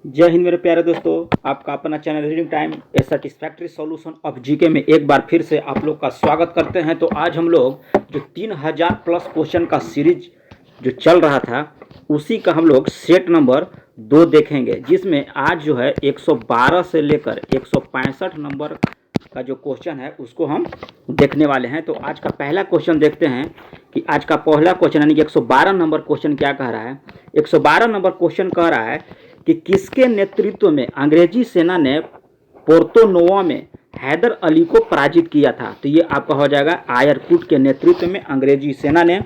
जय हिंद मेरे प्यारे दोस्तों, आपका अपना channel reading time A satisfactory solution of GK में एक बार फिर से आप लोग का स्वागत करते हैं। तो आज हम लोग जो 3000 प्लस क्वेश्चन का सीरीज जो चल रहा था उसी का हम लोग सेट नंबर 2 देखेंगे, जिसमें आज जो है 112 से लेकर 165 नंबर का जो क्वेश्चन है उसको हम देखने वाले हैं। तो आज का पहला क्वेश्चन देखते हैं कि आज का पहला क्वेश्चन यानी कि 112 नंबर क्वेश्चन क्या कह रहा है। 112 नंबर क्वेश्चन कह रहा है कि किसके नेतृत्व में अंग्रेजी सेना ने पोर्तो नोवा में हैदर अली को पराजित किया था। तो ये आपका हो जाएगा आयरकुट के नेतृत्व में अंग्रेजी सेना ने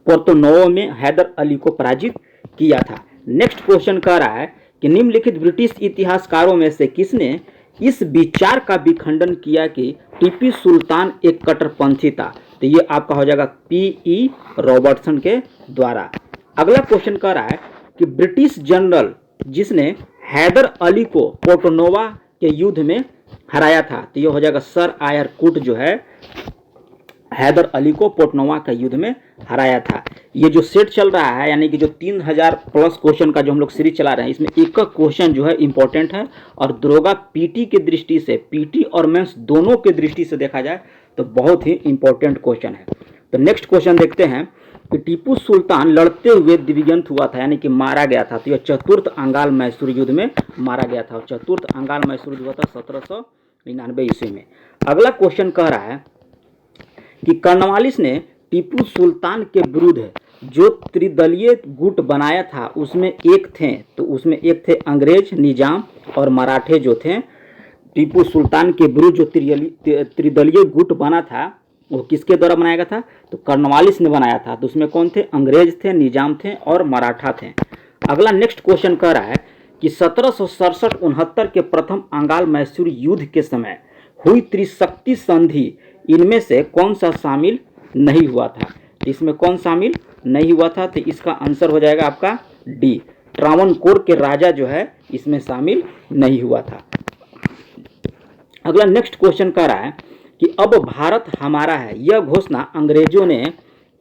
पोर्तो नोवा में हैदर अली को पराजित किया था। नेक्स्ट क्वेश्चन कह रहा है कि निम्नलिखित ब्रिटिश इतिहासकारों में से किसने इस विचार का विखंडन किया कि टीपू सुल्तान एक कट्टरपंथी था। तो ये आपका हो जाएगा P.E. रॉबर्टसन के द्वारा। अगला क्वेश्चन कह रहा है कि ब्रिटिश जनरल जिसने हैदर अली को पोर्तो नोवा के युद्ध में हराया था। तो ये हो जाएगा सर आयरकुट जो है हैदर अली को पोर्तो नोवा के युद्ध में हराया था। ये जो सेट चल रहा है यानी कि जो 3000 प्लस क्वेश्चन का जो हम लोग सीरीज चला रहे हैं, इसमें एक क्वेश्चन जो है इंपॉर्टेंट है और दरोगा पीटी की दृष्टि से, पीटी और मेंस दोनों की दृष्टि से देखा जाए तो बहुत ही इंपॉर्टेंट क्वेश्चन है। तो नेक्स्ट क्वेश्चन देखते हैं कि टीपू सुल्तान लड़ते हुए दिव्यंत हुआ था यानी कि मारा गया था। तो यह चतुर्थ अंगाल मैसूर युद्ध में मारा गया था और चतुर्थ अंगाल मैसूर युद्ध हुआ था 1799 ईस्वी में। अगला क्वेश्चन कह रहा है कि कर्नवालिस ने टीपू सुल्तान के विरुद्ध जो त्रिदलीय गुट बनाया था उसमें एक थे अंग्रेज निजाम और मराठे जो थे। टीपू सुल्तान के विरुद्ध जो त्रिदलीय गुट बना था वो किसके द्वारा बनाया गया था? तो कर्नवालिस ने बनाया था। तो उसमें कौन थे? अंग्रेज थे, निजाम थे और मराठा थे। अगला नेक्स्ट क्वेश्चन कह रहा है कि 1767-69 के प्रथम अंगाल मैसूर युद्ध के समय हुई त्रिशक्ति संधि इनमें से कौन सा शामिल नहीं हुआ था? इसमें कौन शामिल नहीं हुआ था? तो इसका आंसर हो जाएगा आपका डी, ट्रावनकोर के राजा जो है इसमें शामिल नहीं हुआ था। अगला नेक्स्ट क्वेश्चन कह रहा है कि अब भारत हमारा है, यह घोषणा अंग्रेजों ने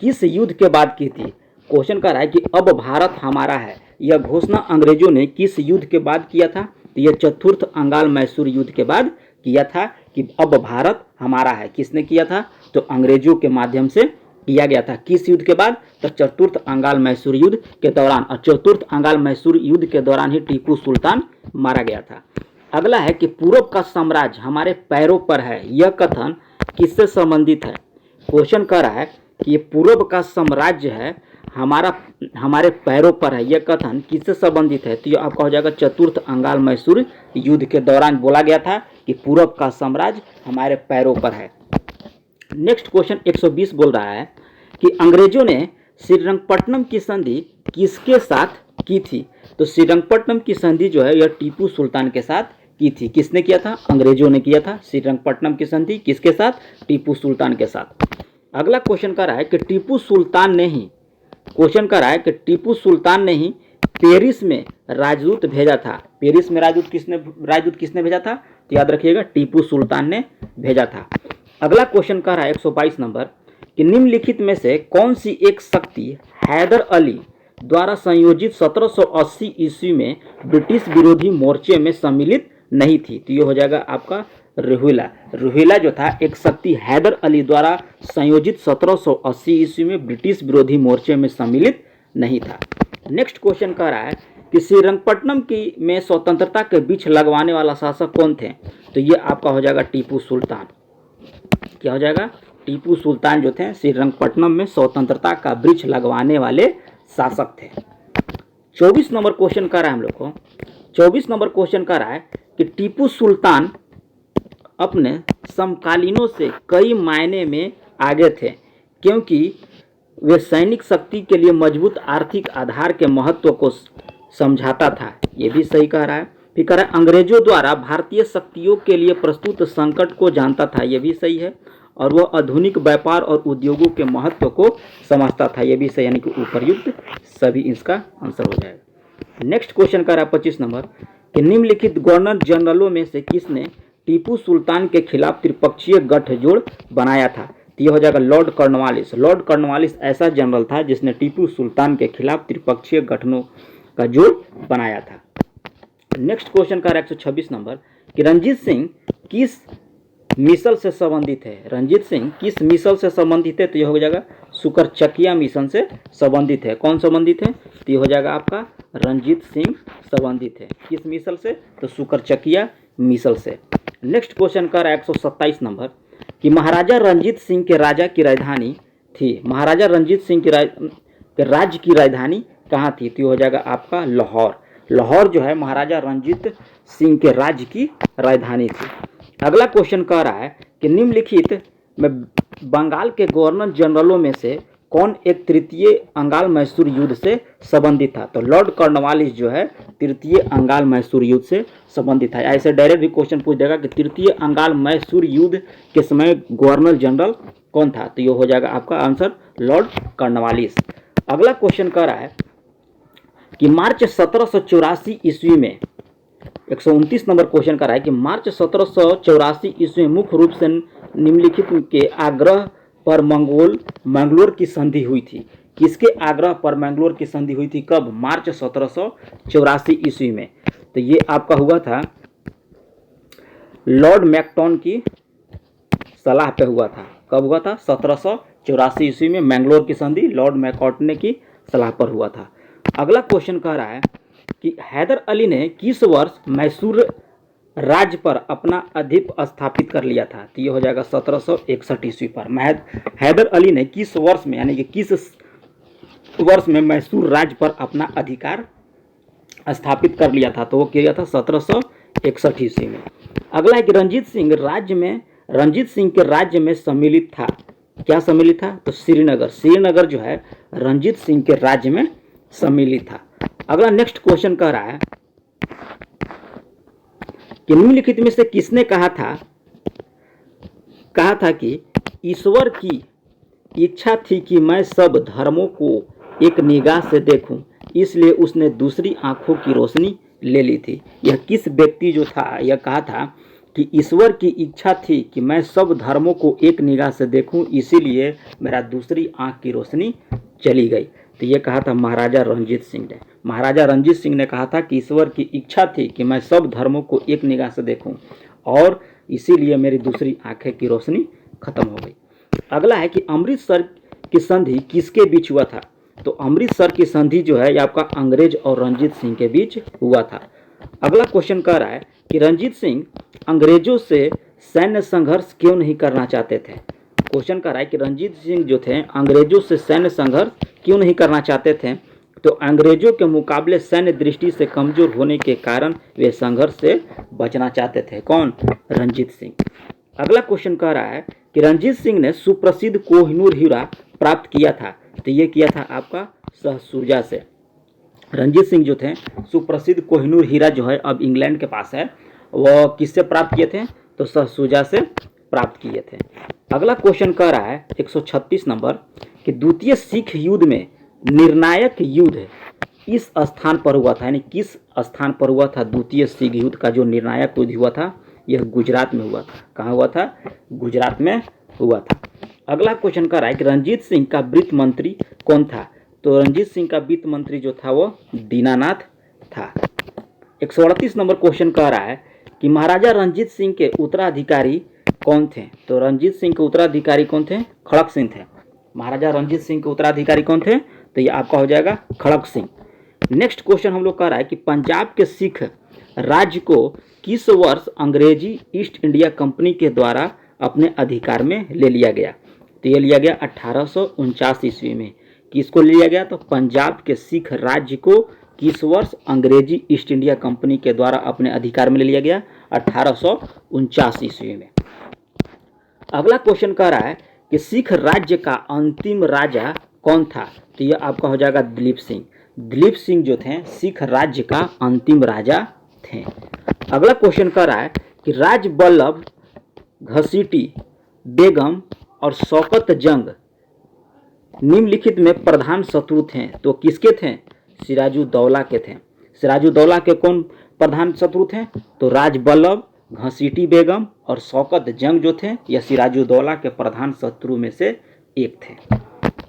किस युद्ध के बाद की थी? क्वेश्चन कह रहा है कि अब भारत हमारा है, यह घोषणा अंग्रेजों ने किस युद्ध के बाद किया था? तो यह चतुर्थ अंगाल मैसूर युद्ध के बाद किया था कि अब भारत हमारा है। किसने किया था? तो अंग्रेजों के माध्यम से किया गया था। किस युद्ध के बाद? तो चतुर्थ अंगाल मैसूर युद्ध के दौरान। और चतुर्थ अंगाल मैसूर युद्ध के दौरान ही टीपू सुल्तान मारा गया था। अगला है कि पूरब का साम्राज्य हमारे पैरों पर है, यह कथन किससे संबंधित है? क्वेश्चन कह रहा है कि ये पूरब का साम्राज्य है हमारे पैरों पर है, यह कथन किससे संबंधित है? तो ये आपका हो जाएगा चतुर्थ अंगाल मैसूर युद्ध के दौरान बोला गया था कि पूरब का साम्राज्य हमारे पैरों पर है। नेक्स्ट क्वेश्चन 120 बोल रहा है कि अंग्रेजों ने श्रीरंगपट्टनम की संधि किसके साथ की थी? तो श्रीरंगपट्टनम की संधि जो है यह टीपू सुल्तान के साथ की थी। किसने किया था? अंग्रेजों ने किया था श्रीरंगपट्टनम की संधि। किसके साथ? टीपू सुल्तान के साथ। अगला क्वेश्चन कर रहा है कि टीपू सुल्तान ने ही पेरिस में राजदूत भेजा था। पेरिस में राजदूत किसने भेजा था? तो याद रखिएगा टीपू सुल्तान ने भेजा था। अगला क्वेश्चन कर रहा है 122 नंबर कि निम्नलिखित में से कौन सी एक शक्ति हैदर अली द्वारा संयोजित 1780 ईस्वी में ब्रिटिश विरोधी मोर्चे में सम्मिलित नहीं थी? तो ये हो जाएगा आपका रुहिला जो था एक शक्ति हैदर अली द्वारा संयोजित 1780 ईस्वी में ब्रिटिश विरोधी मोर्चे में सम्मिलित नहीं था। नेक्स्ट क्वेश्चन कह रहा है कि श्रीरंगपट्टनम की में स्वतंत्रता के बीच लगवाने वाला शासक कौन थे? तो ये आपका हो जाएगा टीपू सुल्तान। क्या हो जाएगा? टीपू सुल्तान जो थे श्रीरंगपट्टनम में स्वतंत्रता का वृक्ष लगवाने वाले शासक थे। 24 नंबर क्वेश्चन कर रहा है हम लोग को। 24 नंबर क्वेश्चन कर रहा है कि टीपू सुल्तान अपने समकालीनों से कई मायने में आगे थे क्योंकि वे सैनिक शक्ति के लिए मजबूत आर्थिक आधार के महत्व को समझाता था। ये भी सही कह रहा है। फिर कह रहा है अंग्रेजों द्वारा भारतीय शक्तियों के लिए प्रस्तुत संकट को जानता था। ये भी सही है। और वह आधुनिक व्यापार और उद्योगों के महत्व को समझता था। ये भी सही, यानी कि उपर्युक्त सभी इसका आंसर हो जाएगा। नेक्स्ट क्वेश्चन कर रहा है 25 नंबर कि निम्नलिखित गवर्नर जनरलों में से किसने टीपू सुल्तान के खिलाफ त्रिपक्षीय गठजोड़ बनाया था? तो यह हो जाएगा लॉर्ड कॉर्नवालिस। लॉर्ड कॉर्नवालिस ऐसा जनरल था जिसने टीपू सुल्तान के खिलाफ त्रिपक्षीय गठनों का जोड़ बनाया था। नेक्स्ट क्वेश्चन का 126 नंबर कि रंजीत सिंह किस मिसल से संबंधित है। रंजीत सिंह किस मिसल से संबंधित है, तो ये हो जाएगा शुकरचकिया मिशन से संबंधित है। कौन संबंधित है, तो ये हो जाएगा आपका रंजीत सिंह संबंधित है। किस मिसल से, तो शुकरचकिया मिसल से। नेक्स्ट क्वेश्चन का 127 नंबर कि महाराजा रंजीत सिंह के राजा की राजधानी थी। महाराजा रंजीत सिंह के राज्य की राजधानी कहाँ थी, तो ये हो जाएगा आपका लाहौर। लाहौर जो है महाराजा रंजीत सिंह के राज्य की राजधानी थी। अगला क्वेश्चन कह रहा है कि निम्नलिखित में बंगाल के गवर्नर जनरलों में से कौन एक तृतीय अंगाल मैसूर युद्ध से संबंधित था। तो लॉर्ड कॉर्नवालिस जो है तृतीय अंगाल मैसूर युद्ध से संबंधित था। ऐसे डायरेक्ट भी क्वेश्चन पूछ देगा कि तृतीय अंगाल मैसूर युद्ध के समय गवर्नर जनरल कौन था, तो ये हो जाएगा आपका आंसर लॉर्ड कॉर्नवालिस। अगला क्वेश्चन कह रहा है कि मार्च 1784 ईस्वी में 129 नंबर क्वेश्चन कर रहा है कि मार्च 1784 ईस्वी में मुख्य रूप से निम्नलिखित के आग्रह पर मैंगलोर की संधि हुई थी। किसके आग्रह पर मैंगलोर की संधि हुई थी, कब, मार्च 1784 ईस्वी में। तो ये आपका हुआ था लॉर्ड मैक्टॉन की सलाह पे हुआ था। कब हुआ था, 1784 ईस्वी में मैंगलोर की संधि लॉर्ड मैकॉटने की सलाह पर हुआ था। अगला क्वेश्चन कह रहा है कि हैदर अली ने किस वर्ष मैसूर राज्य पर अपना आधिपत्य स्थापित कर लिया था, तो ये हो जाएगा 1761 ईस्वी पर। हैदर अली ने किस वर्ष में, यानी कि किस वर्ष में मैसूर राज्य पर अपना अधिकार स्थापित कर लिया था, तो वो किया था 1761 ईस्वी में। अगला है कि रंजीत सिंह के राज्य में सम्मिलित था। क्या सम्मिलित था, तो श्रीनगर जो है रंजीत सिंह के राज्य में सम्मिलित था। अगला नेक्स्ट क्वेश्चन कह रहा है कि निम्नलिखित में से किसने कहा था कि ईश्वर की इच्छा थी कि मैं सब धर्मों को एक निगाह से देखूं, इसलिए उसने दूसरी आंखों की रोशनी ले ली थी। यह किस व्यक्ति जो था, यह कहा था कि ईश्वर की इच्छा थी कि मैं सब धर्मों को एक निगाह से देखूं, इसीलिए मेरा दूसरी आंख की रोशनी चली गई। तो ये कहा था महाराजा रंजीत सिंह ने। महाराजा रंजीत सिंह ने कहा था कि ईश्वर की इच्छा थी कि मैं सब धर्मों को एक निगाह से देखूं और इसीलिए मेरी दूसरी आंखें की रोशनी खत्म हो गई। अगला है कि अमृतसर की संधि किसके बीच हुआ था, तो अमृतसर की संधि जो है ये आपका अंग्रेज और रंजीत सिंह के बीच हुआ था। अगला क्वेश्चन कह रहा है कि रंजीत सिंह अंग्रेजों से सैन्य संघर्ष क्यों नहीं करना चाहते थे। क्वेश्चन कर रहा है कि रंजीत सिंह जो थे अंग्रेजों से सैन्य संघर्ष क्यों नहीं करना चाहते थे, तो अंग्रेजों के मुकाबले सैन्य दृष्टि से कमजोर होने के कारण वे संघर्ष से बचना चाहते थे। कौन, रंजीत सिंह। अगला क्वेश्चन कह रहा है कि रंजीत सिंह ने सुप्रसिद्ध कोहिनूर हीरा प्राप्त किया था, तो ये किया था आपका सहसुजा से। रंजीत सिंह जो थे सुप्रसिद्ध कोहिनूर हीरा जो है अब इंग्लैंड के पास है, वह किससे प्राप्त किए थे, तो सहसुजा से प्राप्त किए थे। अगला क्वेश्चन कह रहा है 136 नंबर कि द्वितीय सिख युद्ध में निर्णायक युद्ध इस स्थान पर हुआ था, यानी किस स्थान पर हुआ था द्वितीय सिख युद्ध का जो निर्णायक युद्ध हुआ था, यह गुजरात में हुआ था। कहाँ हुआ था, गुजरात में हुआ था। अगला क्वेश्चन कह रहा है कि रंजीत सिंह का वित्त मंत्री कौन था, तो रंजीत सिंह का वित्त मंत्री जो था वो दीनानाथ था। 138 नंबर क्वेश्चन कह रहा है कि महाराजा रंजीत सिंह के उत्तराधिकारी कौन थे, तो रंजीत सिंह के उत्तराधिकारी कौन थे, खड़क सिंह थे। महाराजा रंजीत सिंह के उत्तराधिकारी कौन थे, तो ये आपका हो जाएगा खड़क सिंह। नेक्स्ट क्वेश्चन हम लोग कह रहा है कि पंजाब के सिख राज्य को किस वर्ष अंग्रेजी ईस्ट इंडिया कंपनी के द्वारा अपने अधिकार में ले लिया गया, तो ये लिया गया 1849 ईस्वी में। किसको लिया गया, तो पंजाब के सिख राज्य को किस वर्ष अंग्रेजी ईस्ट इंडिया कंपनी के द्वारा अपने अधिकार में ले लिया गया, 1849 ईस्वी में। अगला क्वेश्चन कह रहा है कि सिख राज्य का अंतिम राजा कौन था, तो यह आपका हो जाएगा दिलीप सिंह। दिलीप सिंह जो थे सिख राज्य का अंतिम राजा थे। अगला क्वेश्चन कह रहा है कि राज बल्लभ घसीटी बेगम और शौकत जंग निम्नलिखित में प्रधान शत्रु थे, तो किसके थे, सिराजुद्दौला के थे। सिराजुद्दौला के कौन प्रधान शत्रु थे, तो राज बल्लभ, घसीटी बेगम और शौकत जंग जो थे यह सिराजुद्दौला के प्रधान शत्रु में से एक थे।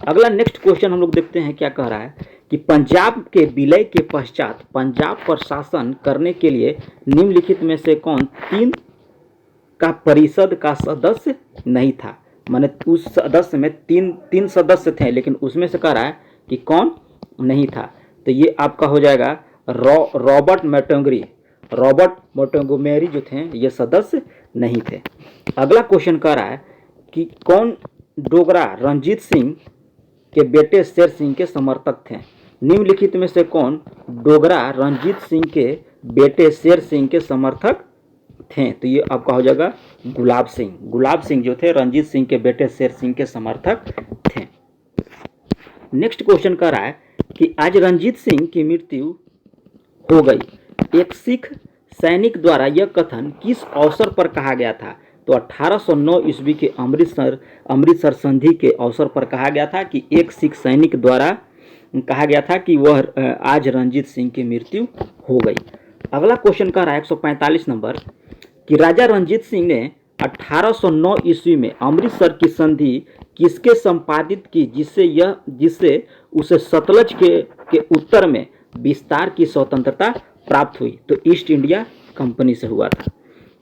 अगला नेक्स्ट क्वेश्चन हम लोग देखते हैं क्या कह रहा है कि पंजाब के विलय के पश्चात पंजाब पर शासन करने के लिए निम्नलिखित में से कौन तीन का परिषद का सदस्य नहीं था। माने उस सदस्य में तीन तीन सदस्य थे, लेकिन उसमें से कह रहा है कि कौन नहीं था। तो ये आपका हो जाएगा रॉबर्ट मोंटगोमेरी जो थे ये सदस्य नहीं थे। अगला क्वेश्चन कह रहा है कि कौन डोगरा रणजीत सिंह के बेटे शेर सिंह के समर्थक थे। निम्नलिखित में से कौन डोगरा रणजीत सिंह के बेटे शेर सिंह के समर्थक थे। तो ये आपका हो जाएगा गुलाब सिंह जो थे रणजीत सिंह के बेटे शेर सिंह के समर्थक थे। नेक्स्ट क्वेश्चन कर रहा है कि आज रणजीत सिंह की मृत्यु हो गई। एक सिख सैनिक द्वारा यह कथन किस अवसर पर कहा गया था। तो 1809 ईस्वी के अमृतसर संधि के अवसर पर कहा गया था कि एक सिख सैनिक द्वारा कहा गया था कि वह आज रणजीत सिंह की मृत्यु हो गई। अगला क्वेश्चन का रहा है 145 नंबर कि राजा रणजीत सिंह ने 1809 ईस्वी में अमृतसर की संधि किसके संपादित की जिससे उसे सतलज के उत्तर में विस्तार की स्वतंत्रता प्राप्त हुई। तो ईस्ट इंडिया कंपनी से हुआ था।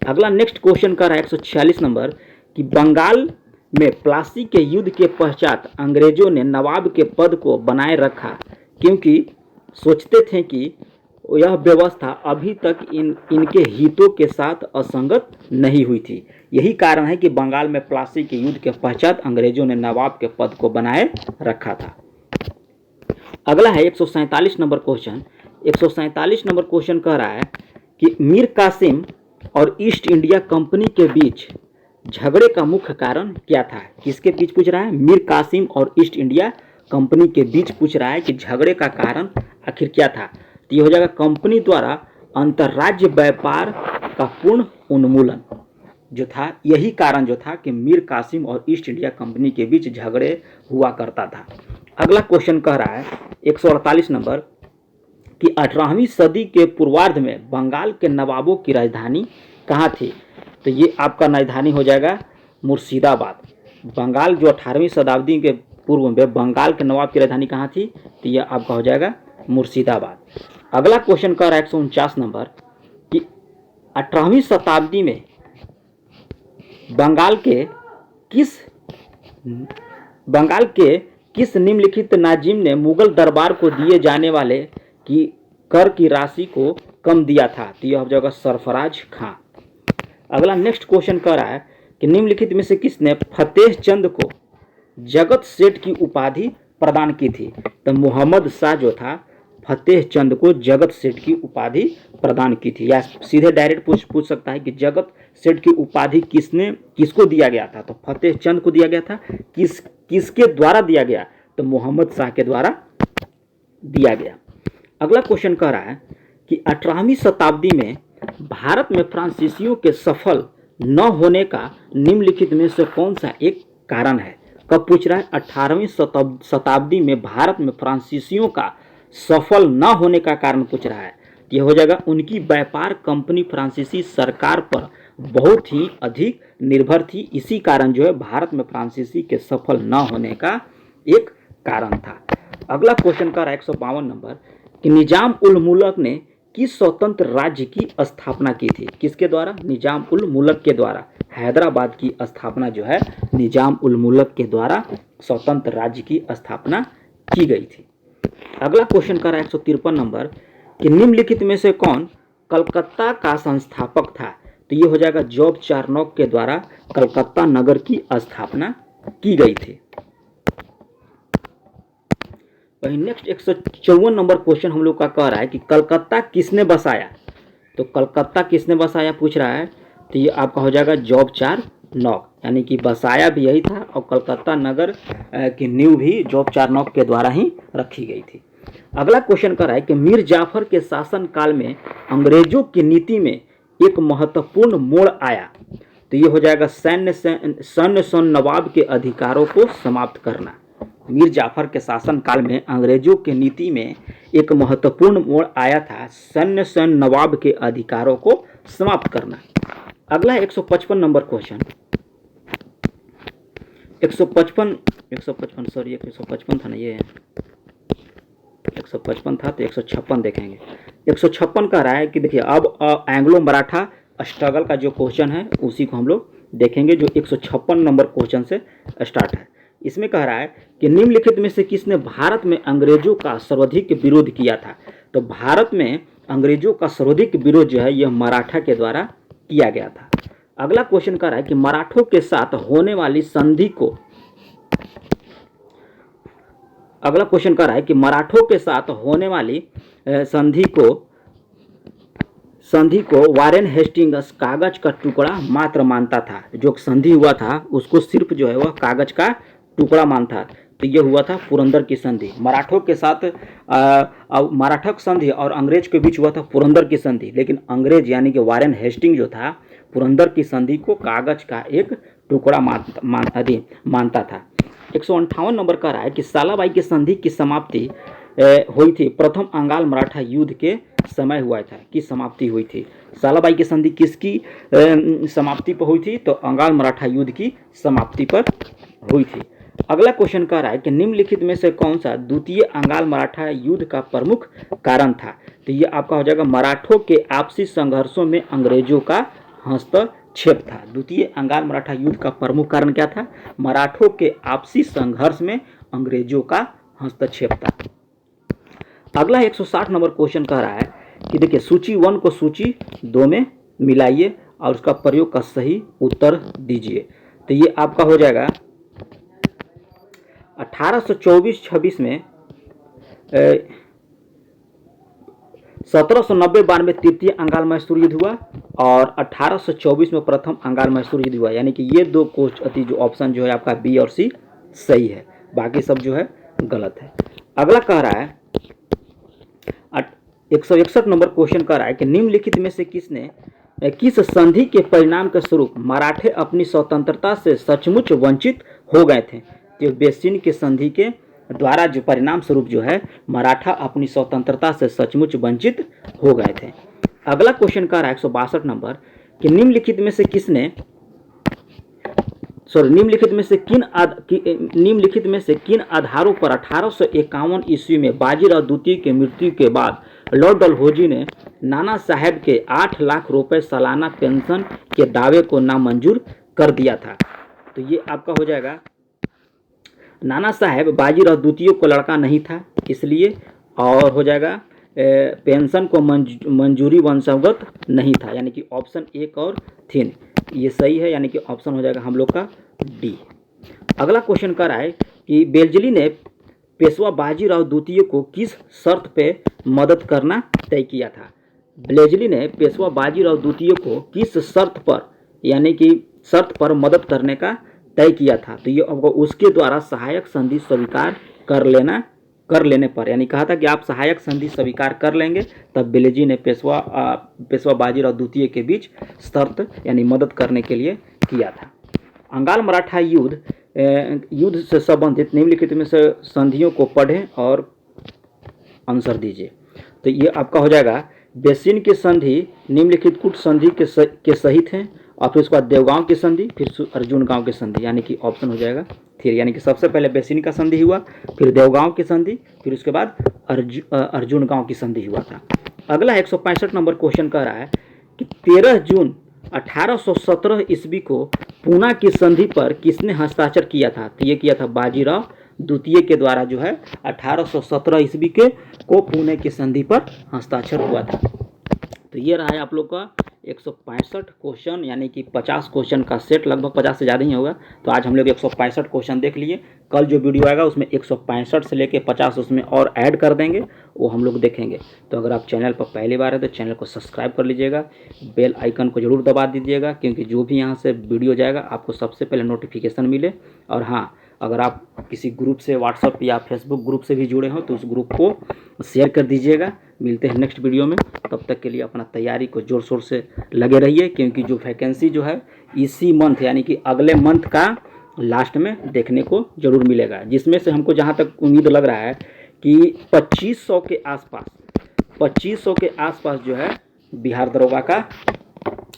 अगला नेक्स्ट क्वेश्चन का रहा है 146 नंबर कि बंगाल में प्लासी के युद्ध के पश्चात अंग्रेजों ने नवाब के पद को बनाए रखा क्योंकि सोचते थे कि यह व्यवस्था अभी तक इनके हितों के साथ असंगत नहीं हुई थी। यही कारण है कि बंगाल में प्लासी के युद्ध के पश्चात अंग्रेजों ने नवाब के पद को बनाए रखा था। अगला है 147 नंबर क्वेश्चन। 147 नंबर क्वेश्चन कह रहा है कि मीर कासिम और ईस्ट इंडिया कंपनी के बीच झगड़े का मुख्य कारण क्या था। किसके बीच पूछ रहा है? मीर कासिम और ईस्ट इंडिया कंपनी के बीच पूछ रहा है कि झगड़े का कारण आखिर क्या था। तो ये हो जाएगा कंपनी द्वारा अंतर्राज्य व्यापार का पूर्ण उन्मूलन जो था। यही कारण जो था कि मीर कासिम और ईस्ट इंडिया कंपनी के बीच झगड़े हुआ करता था। अगला क्वेश्चन कह रहा है 148 नंबर कि 18वीं सदी के पूर्वार्ध में बंगाल के नवाबों की राजधानी कहाँ थी। तो ये आपका राजधानी हो जाएगा मुर्शिदाबाद। बंगाल जो 18वीं शताब्दी के पूर्व में बंगाल के नवाब की राजधानी कहाँ थी, तो ये आपका हो जाएगा मुर्शिदाबाद। अगला क्वेश्चन का 149 नंबर कि 18वीं शताब्दी में बंगाल के किस निम्नलिखित नाजिम ने मुगल दरबार को दिए जाने वाले की कर की राशि को कम दिया था। तो यह हो जाएगा सरफराज खां। अगला नेक्स्ट क्वेश्चन कह रहा है कि निम्नलिखित में से किसने फतेह चंद को जगत सेठ की उपाधि प्रदान की थी। तो मोहम्मद शाह जो था फतेह चंद को जगत सेठ की उपाधि प्रदान की थी। या सीधे डायरेक्ट पूछ सकता है कि जगत सेठ की उपाधि किसको दिया गया था। तो फतेह चंद को दिया गया था। किसके द्वारा दिया गया, तो मोहम्मद शाह के द्वारा दिया गया। अगला क्वेश्चन कह रहा है कि 18वीं शताब्दी में भारत में फ्रांसीसियों के सफल न होने का निम्नलिखित में से कौन सा एक कारण है। कब पूछ रहा है? 18वीं शताब्दी में भारत में फ्रांसीसियों का सफल न होने का कारण पूछ रहा है। यह हो जाएगा उनकी व्यापार कंपनी फ्रांसीसी सरकार पर बहुत ही अधिक निर्भर थी। इसी कारण जो है भारत में फ्रांसीसी के सफल न होने का एक कारण था। अगला क्वेश्चन का 152 नंबर कि निजाम उल मुल्क ने किस स्वतंत्र राज्य की स्थापना की थी। किसके द्वारा? निजाम उल मुल्क के द्वारा। हैदराबाद की स्थापना जो है निजाम उल मुल्क के द्वारा स्वतंत्र राज्य की स्थापना की गई थी। अगला क्वेश्चन का 153 नंबर कि निम्नलिखित में से कौन कलकत्ता का संस्थापक था। तो ये हो जाएगा जॉब चार्नोक के द्वारा कलकत्ता नगर की स्थापना की गई थी। वही नेक्स्ट 154 नंबर क्वेश्चन हम लोग का कह रहा है कि कलकत्ता किसने बसाया। तो कलकत्ता किसने बसाया पूछ रहा है। तो ये आपका हो जाएगा जॉब चार्नोक, यानी कि बसाया भी यही था और कलकत्ता नगर की नींव भी जॉब चार्नोक के द्वारा ही रखी गई थी। अगला क्वेश्चन कर रहा है कि मीर जाफर के शासन काल में अंग्रेजों की नीति में एक महत्वपूर्ण मोड़ आया। तो ये हो जाएगा सैन्य नवाब के अधिकारों को समाप्त करना। मीर जाफर के शासन काल में अंग्रेजों की नीति में एक महत्वपूर्ण मोड़ आया था, सैन्य नवाब के अधिकारों को समाप्त करना। अगला 155 नंबर क्वेश्चन 155 था ना, ये 155 था तो 156 देखेंगे। 156 कह रहा है कि देखिए अब एंग्लो मराठा स्ट्रगल का जो क्वेश्चन है उसी को हम लोग देखेंगे, जो 156 नंबर क्वेश्चन से स्टार्ट है। इसमें कह रहा है कि निम्नलिखित में से किसने भारत में अंग्रेजों का सर्वाधिक विरोध किया था। तो भारत में अंग्रेजों का सर्वाधिक विरोध जो है यह मराठा के द्वारा किया गया था। अगला क्वेश्चन कह रहा है कि मराठों के साथ होने वाली संधि को, अगला क्वेश्चन कह रहा है कि मराठों के साथ होने वाली संधि को वारेन हेस्टिंग्स कागज का टुकड़ा मात्र मानता था। जो संधि हुआ था उसको सिर्फ जो है वह कागज का टुकड़ा मानता, तो ये हुआ था पुरंदर की संधि। मराठों के साथ मराठक संधि और अंग्रेज के बीच हुआ था पुरंदर की संधि, लेकिन अंग्रेज यानी कि वारेन हेस्टिंग जो था पुरंदर की संधि को कागज का एक टुकड़ा मानता था। 158 नंबर का रहा है कि सालाबाई की संधि की समाप्ति हुई थी प्रथम अंगाल मराठा युद्ध के समय हुआ था। की समाप्ति हुई थी, सालाबाई की संधि किसकी समाप्ति पर हुई थी, तो अंगाल मराठा युद्ध की समाप्ति पर हुई थी। अगला क्वेश्चन कह रहा है कि निम्नलिखित में से कौन सा द्वितीय अंगाल मराठा युद्ध का प्रमुख कारण था। तो ये आपका हो जाएगा मराठों के आपसी संघर्षों में अंग्रेजों का हस्तक्षेप था। द्वितीय अंगाल मराठा युद्ध का प्रमुख कारण क्या था, मराठों के आपसी संघर्ष में अंग्रेजों का हस्तक्षेप था। अगला 160 नंबर क्वेश्चन कह रहा है कि देखिए सूची 1 को सूची 2 में मिलाइए और उसका प्रयोग का सही उत्तर दीजिए। तो ये आपका हो जाएगा 1824-26 में 1790-92 तृतीय अंगाल मैसूर युद्ध हुआ और 1824 में प्रथम अंगाल मैसूर युद्ध हुआ। यानी कि ये दो जो ऑप्शन जो है आपका बी और सी सही है, बाकी सब जो है गलत है। अगला कह रहा है 161 नंबर क्वेश्चन कह रहा है कि निम्नलिखित में से किस संधि के परिणाम के स्वरूप मराठे अपनी स्वतंत्रता से सचमुच वंचित हो गए थे। तो बेसिन की संधि के द्वारा जो परिणाम स्वरूप जो है मराठा अपनी स्वतंत्रता से सचमुच वंचित हो गए थे। अगला क्वेश्चन कह रहा है 162 नंबर कि निम्नलिखित में से किन आधारों पर 1851 ईस्वी में बाजीराव द्वितीय की मृत्यु के बाद लॉर्ड डलहौजी ने नाना साहेब के 8 लाख रुपए सालाना पेंशन के दावे को नामंजूर कर दिया था। तो ये आपका हो जाएगा नाना साहेब बाजीराव द्वितीय को लड़का नहीं था इसलिए, और हो जाएगा पेंशन को मंजूरी वंशगत नहीं था, यानी कि ऑप्शन 1 और 3 ये सही है, यानी कि ऑप्शन हो जाएगा हम लोग का डी। अगला क्वेश्चन कर रहा है कि बेलजली ने पेशवा बाजीराव द्वितीय को किस शर्त पे मदद करना तय किया था। बेलजली ने पेशवा बाजीराव द्वितीय को किस शर्त पर, यानी कि शर्त पर मदद करने का तय किया था। तो ये आपको उसके द्वारा सहायक संधि स्वीकार कर लेने पर, यानी कहा था कि आप सहायक संधि स्वीकार कर लेंगे, तब बेलजी ने पेशवा बाजीराव द्वितीय के बीच शर्त यानी मदद करने के लिए किया था। अंगाल मराठा युद्ध से संबंधित निम्नलिखित में से संधियों को पढ़ें और आंसर दीजिए। तो ये आपका हो जाएगा बेसिन की संधि निम्नलिखित कुछ संधि के सहित हैं, और फिर उसके बाद देवगांव की संधि, फिर अर्जुन गांव की संधि, यानी कि ऑप्शन हो जाएगा 3, यानी कि सबसे पहले बेसिन का संधि हुआ, फिर देवगांव की संधि, फिर उसके बाद अर्जुन गांव की संधि हुआ था। अगला 165 नंबर क्वेश्चन कह रहा है कि 13 जून 1817 ईस्वी को पूना की संधि पर किसने हस्ताक्षर किया था। तो ये किया था बाजीराव द्वितीय के द्वारा जो है 1817 ईस्वी को पुणे की संधि पर हस्ताक्षर हुआ था। तो ये रहा है आप लोग का 165 क्वेश्चन, यानी कि 50 क्वेश्चन का सेट, लगभग 50 से ज़्यादा ही होगा। तो आज हम लोग 165 क्वेश्चन देख लिए। कल जो वीडियो आएगा उसमें 165 से लेके 50 उसमें और ऐड कर देंगे, वो हम लोग देखेंगे। तो अगर आप चैनल पर पहली बार है तो चैनल को सब्सक्राइब कर लीजिएगा, बेल आइकन को ज़रूर दबा दीजिएगा, क्योंकि जो भी यहाँ से वीडियो जाएगा आपको सबसे पहले नोटिफिकेशन मिले। और हाँ, अगर आप किसी ग्रुप से व्हाट्सएप या फेसबुक ग्रुप से भी जुड़े हो तो उस ग्रुप को शेयर कर दीजिएगा। मिलते हैं नेक्स्ट वीडियो में, तब तक के लिए अपना तैयारी को जोर शोर से लगे रहिए, क्योंकि जो वैकेंसी जो है इसी मंथ यानी कि अगले मंथ का लास्ट में देखने को जरूर मिलेगा, जिसमें से हमको जहाँ तक उम्मीद लग रहा है कि 2500 के आसपास जो है बिहार दरोगा का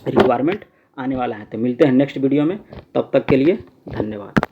रिक्वायरमेंट आने वाला है। तो मिलते हैं नेक्स्ट वीडियो में, तब तक के लिए धन्यवाद।